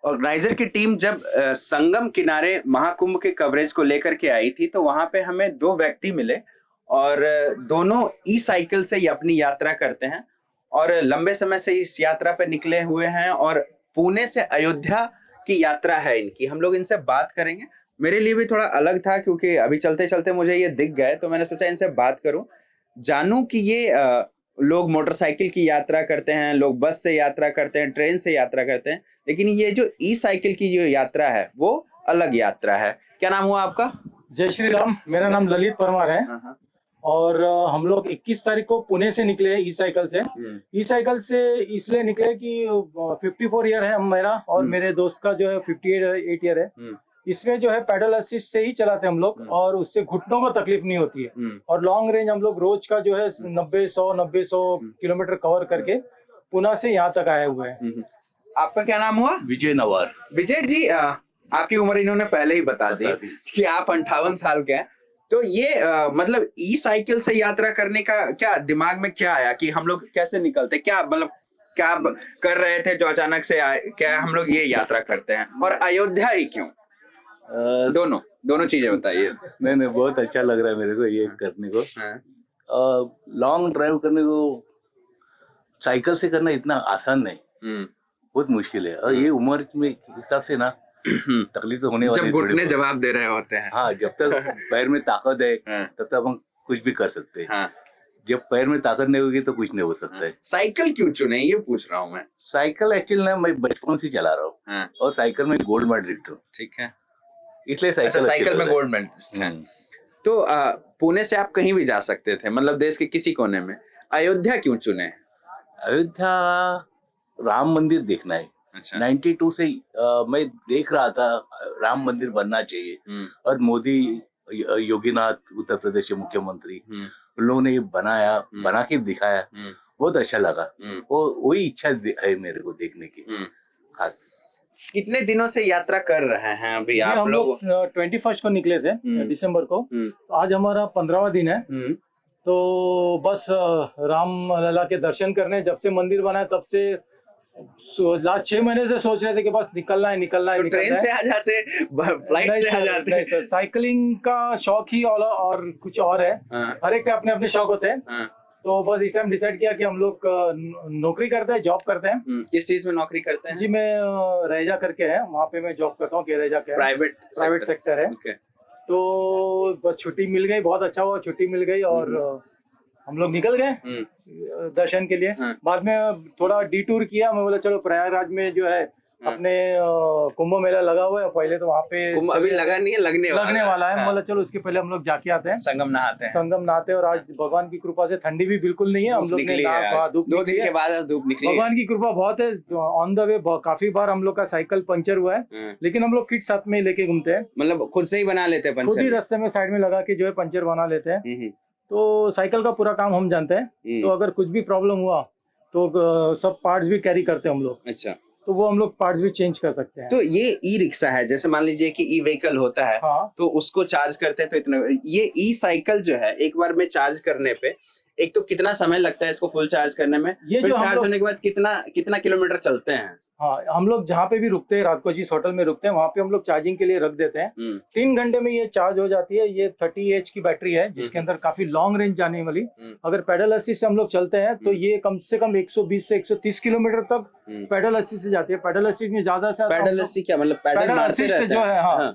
Organiser की team जब संगम किनारे महाकुंभ के कवरेज को लेकर के आई थी, तो वहां पे हमें दो व्यक्ति मिले और दोनों ई साइकिल से ही अपनी यात्रा करते हैं और लंबे समय से इस यात्रा पे निकले हुए हैं और पुणे से अयोध्या की यात्रा है इनकी। हम लोग इनसे बात करेंगे। मेरे लिए भी थोड़ा अलग था क्योंकि अभी चलते चलते मुझे ये दिख गए, तो मैंने सोचा इनसे बात करूं, जानूं कि ये लोग मोटरसाइकिल की यात्रा करते हैं, लोग बस से यात्रा करते हैं, ट्रेन से यात्रा करते हैं, लेकिन ये जो ई साइकिल की जो यात्रा है वो अलग यात्रा है। क्या नाम हुआ आपका? जय श्री राम। मेरा नाम ललित परमार है। और हम लोग 21 तारीख को पुणे से निकले ई साइकिल से। ई साइकिल से इसलिए निकले कि 54 ईयर है मेरा और मेरे दोस्त का जो है 58 ईयर है। इसमें जो है पैडल असिस्ट से ही चलाते हम लोग और उससे घुटनों को तकलीफ नहीं होती है। और लॉन्ग रेंज हम लोग रोज का जो है 90-100 किलोमीटर कवर करके पुणे से यहाँ तक आए हुए हैं। आपका क्या नाम हुआ? विजय नवार। विजय जी, आपकी उम्र इन्होंने पहले ही बता दी कि आप 58 साल के हैं। तो ये मतलब ई साइकिल से यात्रा करने का क्या दिमाग में क्या आया कि हम लोग कैसे निकलते, क्या मतलब क्या कर रहे थे जो अचानक से क्या हम लोग ये यात्रा करते हैं, और अयोध्या ही क्यों? दोनों चीजें बताइए। नहीं, बहुत अच्छा लग रहा है मेरे को ये करने को। लॉन्ग ड्राइव करने को साइकिल से करना इतना आसान नहीं, बहुत मुश्किल है। और ये उम्र में हिसाब से ना तकलीफ तो होने वाली है। जब घुटने जवाब दे रहे होते हैं। हाँ, जब तक पैर में ताकत है तब तक हम कुछ भी कर सकते हैं। जब पैर में ताकत नहीं होगी तो कुछ नहीं हो सकता है। साइकिल क्यों चुने, ये पूछ रहा हूँ मैं। साइकिल एक्चुअली ना मैं बचपन से चला रहा हूँ और साइकिल में गोल्ड मेडलिस्ट हूँ। ठीक है, इसलिए साइकिल में गोल्ड मेडलिस्ट है। तो पुणे से आप कहीं भी जा सकते थे, मतलब देश के किसी कोने में। अयोध्या क्यों चुने? अयोध्या राम मंदिर देखना है। अच्छा। 92 से मैं देख रहा था राम मंदिर बनना चाहिए और मोदी योगीनाथ उत्तर प्रदेश के मुख्यमंत्री उन लोगों ने ये बना के दिखाया, बहुत अच्छा लगा। वो वही इच्छा है मेरे को देखने की खास। कितने दिनों से यात्रा कर रहे हैं अभी आप हम लोग? 21 को निकले थे दिसंबर को, तो आज हमारा 15वां दिन है। तो बस राम लला के दर्शन करने, जब से मंदिर बना है तब से लास्ट 6 महीने से सोच रहे थे कि बस निकलना है। तो ट्रेन से आ जाते, फ्लाइट से आ जाते? नहीं सर, साइकिलिंग का शौक ही और कुछ और है। हर एक के अपने अपने शौक होते हैं। तो बस इस टाइम डिसाइड किया कि हम लोग नौकरी करते हैं, जॉब करते हैं। किस चीज में नौकरी करते हैं? जी, मैं रहेजा करके है, वहाँ पे मैं जॉब करता हूँ। रहेजा के प्राइवेट सेक्टर है। तो बस छुट्टी मिल गई, बहुत अच्छा हुआ, छुट्टी मिल गई और हम लोग निकल गए दर्शन के लिए। बाद में थोड़ा डिटूर किया, मैं बोला चलो प्रयागराज में जो है अपने कुंभ मेला लगा हुआ है, पहले तो वहाँ पे अभी लगा नहीं है, लगने वाला है। बोला चलो उसके पहले हम लोग जाके आते हैं, संगम नहाते हैं। और आज भगवान की कृपा से ठंडी भी बिल्कुल नहीं है। हम लोग ने धूप 2 दिन के बाद आज धूप निकली। भगवान की कृपा बहुत है। ऑन द वे काफी बार हम लोग का साइकिल पंचर हुआ है, लेकिन हम लोग किट साथ में लेके घूमते हैं। मतलब खुद से ही बना लेते हैं पंचर? खुद ही रास्ते में साइड में लगा के जो है पंचर बना लेते हैं। तो साइकिल का पूरा काम हम जानते हैं। तो अगर कुछ भी प्रॉब्लम हुआ तो सब पार्ट्स भी कैरी करते हैं हम लोग। अच्छा। तो वो हम लोग पार्ट्स भी चेंज कर सकते हैं। तो ये ई रिक्शा है, जैसे मान लीजिए कि ई व्हीकल होता है। तो उसको चार्ज करते हैं तो इतना, ये ई साइकिल जो है एक बार में चार्ज करने पे एक तो कितना समय लगता है इसको फुल चार्ज करने में? ये जो चार्ज होने के बाद कितना किलोमीटर चलते हैं? हाँ, हम लोग जहाँ पे भी रुकते हैं, राजकोट होटल में रुकते हैं, वहाँ पे हम लोग चार्जिंग के लिए रख देते हैं। 3 घंटे में ये चार्ज हो जाती है। ये 30H की बैटरी है, जिसके अंदर काफी लॉन्ग रेंज जाने वाली। अगर पैडल असिस्ट से हम लोग चलते हैं तो ये कम से कम 120 से 130 किलोमीटर तक पैडल असिस्ट से जाती है। पैडल असिस्ट में ज्यादा से पैडल असिस्ट क्या मतलब? पैडल असिस्ट जो है, हाँ,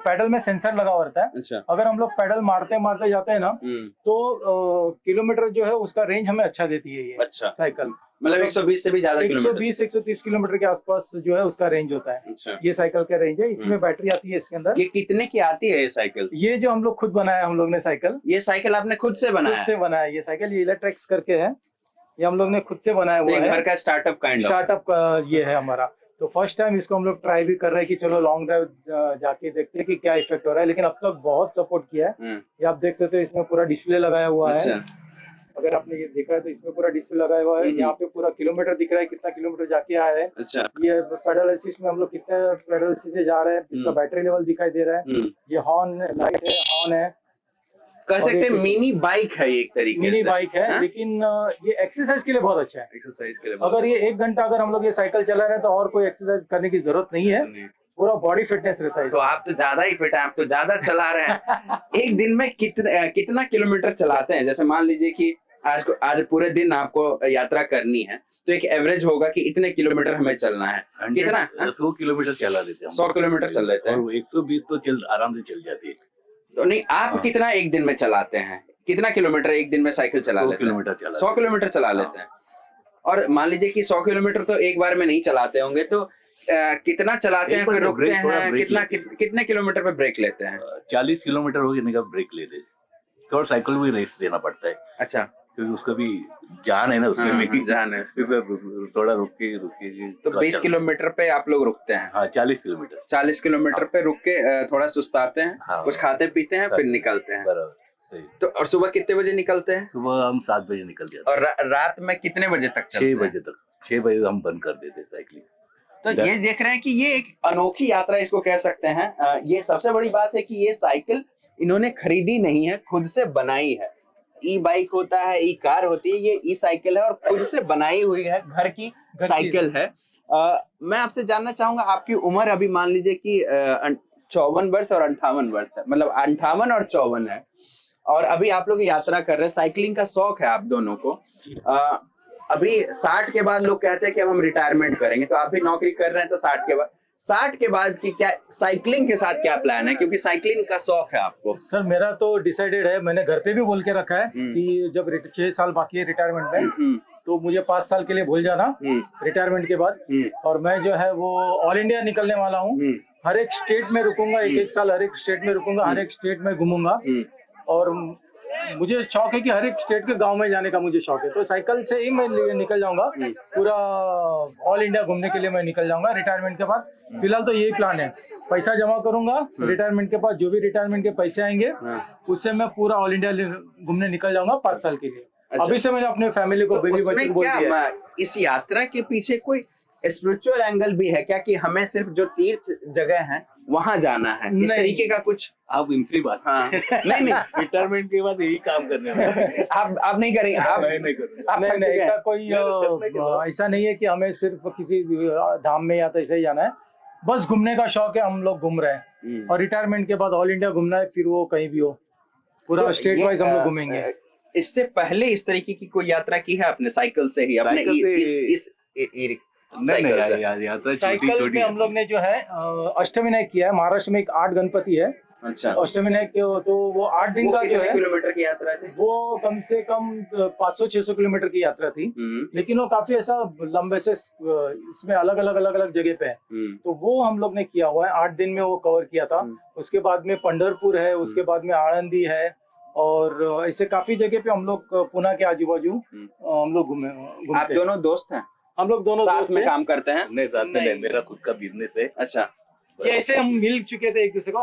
पैडल में सेंसर लगा हुआ रहता है। अच्छा। अगर हम लोग पैडल मारते जाते हैं ना, तो किलोमीटर जो है उसका रेंज हमें अच्छा देती है ये। अच्छा। साइकिल मतलब 120 से भी ज्यादा किलोमीटर, 120-130 किलोमीटर के आसपास जो है उसका रेंज होता है। अच्छा। ये साइकिल का रेंज है। इसमें बैटरी आती है इसके अंदर। ये कितने की आती है ये साइकिल? ये जो हम लोग खुद बनाया, हम लोग ने साइकिल। ये साइकिल आपने खुद से बनाया? ये साइकिल, ये इलेक्ट्रिक्स करके है, ये हम लोग ने खुद से बनाया हुआ है। घर का स्टार्टअप का ये है हमारा। तो फर्स्ट टाइम इसको हम लोग ट्राई भी कर रहे हैं कि चलो लॉन्ग ड्राइव जाके देखते हैं कि क्या इफेक्ट हो रहा है। लेकिन अब तक बहुत सपोर्ट किया है। ये आप देख सकते हो, इसमें पूरा डिस्प्ले लगाया हुआ है। अगर आपने ये देखा है तो इसमें पूरा डिस्प्ले लगाया हुआ है। यहाँ पे पूरा किलोमीटर दिख रहा है, कितना किलोमीटर जाके आया है। अच्छा। ये पैडल असिस्ट में हम लोग कितने पैडल असिस्ट से जा रहे हैं, इसका बैटरी लेवल दिखाई दे रहा है। ये हॉर्न लाइट है, हॉर्न है। कह और सकते हैं एक- मिनी बाइक है ये एक तरीके मिनी से। बाइक है, हाँ? लेकिन ये एक्सरसाइज के लिए बहुत अच्छा है। एक्सरसाइज के लिए अगर ये 1 घंटा अगर हम लोग ये साइकिल चला रहे हैं तो और कोई एक्सरसाइज करने की जरूरत नहीं है, पूरा बॉडी फिटनेस रहता है तो आप तो ज्यादा ही फिट है, आप तो ज्यादा चला रहे हैं। एक दिन में कितना किलोमीटर चलाते हैं? जैसे मान लीजिए कि आज पूरे दिन आपको यात्रा करनी है, तो एक एवरेज होगा कि इतने किलोमीटर हमें चलना है। कितना? 100 किलोमीटर चला देते हैं 100 किलोमीटर चल लेते हैं। और 120 तो चल आराम से चल जाती है। तो नहीं, आप हाँ। कितना एक दिन में चलाते हैं? कितना किलोमीटर एक दिन में साइकिल चला 100 लेते हैं? किलोमीटर चला 100 किलोमीटर चला लेते हैं। और मान लीजिए कि 100 किलोमीटर तो एक बार में नहीं चलाते होंगे, तो कितना चलाते हैं, फिर रुकते हैं, कितने किलोमीटर पे ब्रेक लेते हैं? 40 किलोमीटर हो गया का ब्रेक ले दे, थोड़ा साइकिल भी रेस्ट देना पड़ता है, अच्छा, क्योंकि उसका भी जान है ना उसमें हाँ, भी, जान है। थोड़ा रुक के तो 20 किलोमीटर पे आप लोग रुकते हैं? हाँ 40 किलोमीटर 40 किलोमीटर पे रुक के थोड़ा सुस्ताते हैं, हाँ। कुछ खाते पीते हैं, फिर निकलते हैं। बराबर सही। तो और सुबह कितने बजे निकलते हैं? सुबह हम 7 बजे निकल जाते और रात में कितने बजे तक चलते 6 हैं? बजे तक, 6 बजे हम बंद कर देते साइकिलिंग। तो ये देख रहे हैं कि ये एक अनोखी यात्रा इसको कह सकते हैं। ये सबसे बड़ी बात है कि ये साइकिल इन्होंने खरीदी नहीं है, खुद से बनाई है। ई बाइक होता है, ई कार होती है, ये ई साइकिल है और खुद से बनाई हुई है, घर की साइकिल है। मैं आपसे जानना चाहूंगा, आपकी उम्र अभी मान लीजिए कि 54 वर्ष और 58 वर्ष है, मतलब 58 और 54 है, और अभी आप लोग यात्रा कर रहे हैं, साइकिलिंग का शौक है आप दोनों को। अभी 60 के बाद लोग कहते हैं कि अब हम रिटायरमेंट करेंगे, तो आप भी नौकरी कर रहे हैं, तो 60 के बाद की क्या साइकिलिंग के साथ क्या प्लान है, क्योंकि साइकिलिंग का शौक है आपको? सर मेरा तो डिसाइडेड है, मैंने घर पे भी बोल के रखा है कि जब 6 साल बाकी है रिटायरमेंट में, तो मुझे 5 साल के लिए भूल जाना रिटायरमेंट के बाद, और मैं जो है वो ऑल इंडिया निकलने वाला हूँ। हर एक स्टेट में रुकूंगा, एक साल हर एक स्टेट में रुकूंगा, हर एक स्टेट में घूमूंगा, और मुझे शौक है कि हर एक स्टेट के गांव में जाने का मुझे शौक है, तो साइकिल से ही मैं निकल जाऊंगा, पूरा ऑल इंडिया घूमने के लिए मैं निकल जाऊंगा रिटायरमेंट के बाद। फिलहाल तो यही प्लान है, पैसा जमा करूंगा रिटायरमेंट के बाद, जो भी रिटायरमेंट के पैसे आएंगे उससे मैं पूरा ऑल इंडिया घूमने निकल जाऊंगा 5 साल के लिए। अच्छा। अभी से मैंने अपने फैमिली को, तो बीवी बच्चे को बोल दिया है। इस यात्रा के पीछे कोई स्पिरिचुअल एंगल भी है क्या, कि हमें सिर्फ जो तीर्थ जगह है वहां जाना है, इस तरीके का कुछ? आप इनसे बात, हाँ। नहीं रिटायरमेंट के बाद यही काम करने वाले आप नहीं करेंगे? आप नहीं करूँगा। आप नहीं थक नहीं, चुके ऐसा हैं? कोई ऐसा नहीं है कि हमें सिर्फ किसी धाम में या तो ऐसे ही जाना है, बस घूमने का शौक है, हम लोग घूम रहे हैं, और रिटायरमेंट के बाद ऑल इंडिया घूमना है, फिर वो कहीं भी हो, पूरा तो स्टेट ये, वाइज हम लोग घूमेंगे। इससे पहले इस तरीके की कोई यात्रा की है आपने साइकिल से ही, अपने नहीं यात्रा साइकिल छोटी में हम लोग ने जो है अष्टविनायक किया है, महाराष्ट्र में एक 8 गणपति है। अच्छा, अष्टविनायक तो वो 8 दिन का जो है, किलोमीटर की यात्रा थी? वो कम से कम 500-600 किलोमीटर की यात्रा थी, लेकिन वो काफी ऐसा लंबे से इसमें अलग अलग जगह पे है, तो वो हम लोग ने किया हुआ है, 8 दिन में वो कवर किया था। उसके बाद में पंढरपुर है, उसके बाद में आळंदी है, और ऐसे काफी जगह पे हम लोग पुणे के आजू बाजू हम लोग घूमते। आप दोनों दोस्त हैं? हम लोग दोनों साथ दोस्त में हैं। काम करते हैं? नहीं साथ में नहीं। नहीं, मेरा खुद का बिजनेस है। अच्छा, ये ऐसे हम मिल चुके थे एक दूसरे को,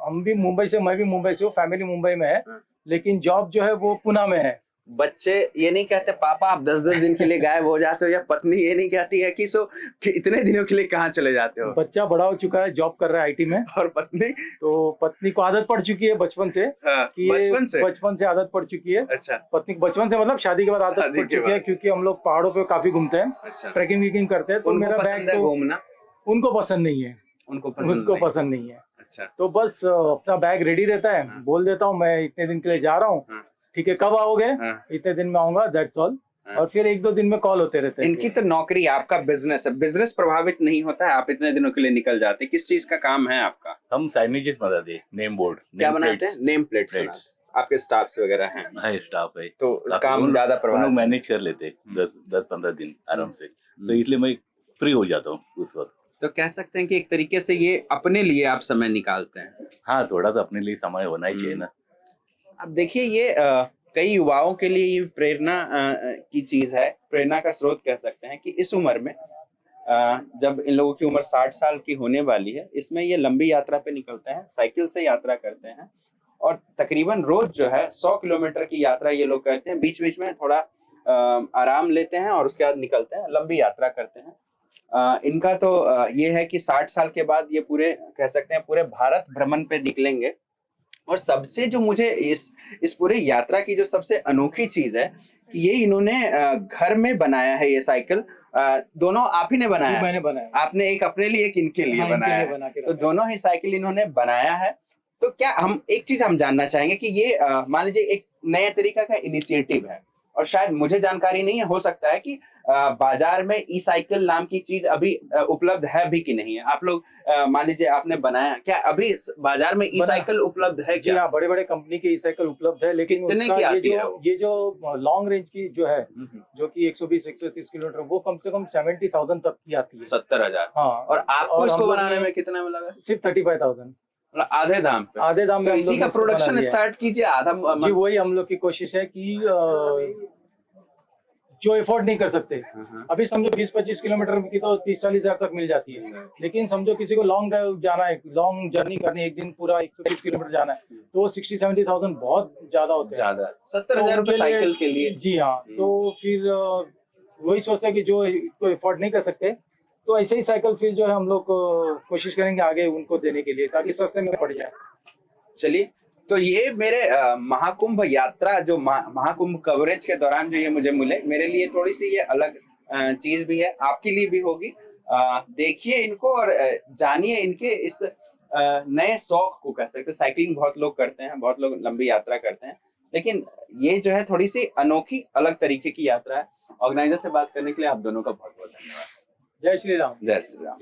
हम भी मुंबई से, मैं भी मुंबई से हूँ, फैमिली मुंबई में है, लेकिन जॉब जो है वो पुणे में है। बच्चे ये नहीं कहते पापा आप 10-10 दिन के लिए गायब हो जाते हो, या पत्नी ये नहीं कहती है कि कि इतने दिनों के लिए कहाँ चले जाते हो? बच्चा बड़ा हो चुका है, जॉब कर रहा है आईटी में, और पत्नी? तो पत्नी को आदत पड़ चुकी है बचपन से, हाँ, कि ये बचपन से आदत पड़ चुकी है। अच्छा, पत्नी को बचपन से मतलब शादी के बाद आदत शादी पड़ के चुकी है, बाद। क्योंकि हम लोग पहाड़ों पे काफी घूमते हैं, अच्छा, ट्रैकिंग विकिंग करते हैं, तो उनको मेरा बैग पसंद है तो घूमना? उनको पसंद नहीं है, उनको पसंद उसको नहीं। पसंद नहीं है, अच्छा, तो बस अपना बैग रेडी रहता है, हाँ। बोल देता हूँ मैं इतने दिन के लिए जा रहा हूँ, हाँ। ठीक है कब आओगे, हाँ। इतने दिन में आऊंगा, दैट्स ऑल, हाँ। और फिर 1-2 दिन में कॉल होते रहते हैं। इनकी तो नौकरी, आपका बिजनेस है, बिजनेस प्रभावित नहीं होता है? आप इतने दिनों के लिए निकल जाते, किस चीज का काम है आपका? हम साइनेजेस बनाते हैं, नेम बोर्ड, क्या बनाते हैं? नेम प्लेट्स बनाते हैं। आपके स्टाफ्स वगैरह हैं? है, स्टाफ है, तो काफी काम लोग- ज्यादा हम लोग प्रभावित? मैनेज कर लेते हैं 10-15 दिन आराम से, तो इसलिए मैं फ्री हो जाता हूँ उस वक्त। तो कह सकते हैं कि एक तरीके से ये अपने लिए आप समय निकालते हैं। हाँ, थोड़ा सा अपने लिए समय होना ही चाहिए ना। अब देखिए, ये कई युवाओं के लिए ये प्रेरणा की चीज है, प्रेरणा का स्रोत कह सकते हैं, कि इस उम्र में जब इन लोगों की उम्र 60 साल की होने वाली है, इसमें ये लंबी यात्रा पे निकलते हैं, साइकिल से यात्रा करते हैं, और तकरीबन रोज जो है 100 किलोमीटर की यात्रा ये लोग करते हैं, बीच बीच में थोड़ा आराम लेते हैं और उसके बाद निकलते हैं, लंबी यात्रा करते हैं। इनका तो ये है कि 60 साल के बाद ये पूरे कह सकते हैं पूरे भारत भ्रमण पे निकलेंगे, और सबसे जो मुझे इस पूरे यात्रा की जो सबसे अनोखी चीज है कि ये इन्होंने घर में बनाया है ये साइकिल। दोनों आप ही ने जी बनाया? मैंने बनाया। आपने एक अपने लिए, एक इनके लिए हाँ, इनके बनाया लिए है। बना के तो रखा है। दोनों ही साइकिल इन्होंने बनाया है। तो क्या हम एक चीज हम जानना चाहेंगे कि ये मान लीजिए एक नया तरीका का इनिशिएटिव है और शायद मुझे जानकारी नहीं है, हो सकता है कि बाजार में ई साइकिल नाम की चीज अभी उपलब्ध है भी कि नहीं है। आप लोग मान लीजिए आपने बनाया, क्या अभी बाजार में ई बना- साइकिल उपलब्ध है जी क्या? हाँ, बड़े बड़े कंपनी के ई साइकिल उपलब्ध है, लेकिन कितने उसका की आती है वो? ये जो लॉन्ग रेंज की जो है, जो कि 120-130 किलोमीटर, वो कम से कम 70,000 तक की आती है। 70,000। हाँ, और आपको और इसको हम लोग बनाने ने में कितना में लगा? सिर्फ 35,000, मतलब आधे दाम पे। आधे दाम में तो हम इसी लोग का ने इसको बना प्रोडक्शन लिया है। स्टार्ट कीजिए आधा जी, वही हम लोग की कोशिश है कि जो एफोर्ड नहीं कर सकते, अभी समझो 20-25 किलोमीटर की तो 30-40 हजार तक मिल जाती है, लेकिन समझो किसी को लॉन्ग ड्राइव जाना है, लॉन्ग जर्नी करनी है, एक दिन पूरा 120 किलोमीटर जाना है, तो वो 60-70,000 बहुत ज्यादा होते हैं। ज्यादा 70,000 रुपए साइकिल के लिए। जी हाँ, तो फिर वही सोचते हैं कि जो कोई एफोर्ड नहीं कर सकते, तो ऐसे ही साइकिल फिर जो है हम लोग कोशिश करेंगे आगे उनको देने के लिए, ताकि सस्ते में पड़ जाए। चलिए, तो ये मेरे महाकुंभ यात्रा जो महाकुंभ कवरेज के दौरान जो ये मुझे मिले, मेरे लिए थोड़ी सी ये अलग चीज भी है, आपके लिए भी होगी। देखिए इनको और जानिए इनके इस नए शौक को, कह सकते हैं। साइकिलिंग बहुत लोग करते हैं, बहुत लोग लंबी यात्रा करते हैं, लेकिन ये जो है थोड़ी सी अनोखी अलग तरीके की यात्रा है। ऑर्गेनाइजर से बात करने के लिए आप दोनों का बहुत बहुत धन्यवाद। जय श्री राम। जय श्री राम।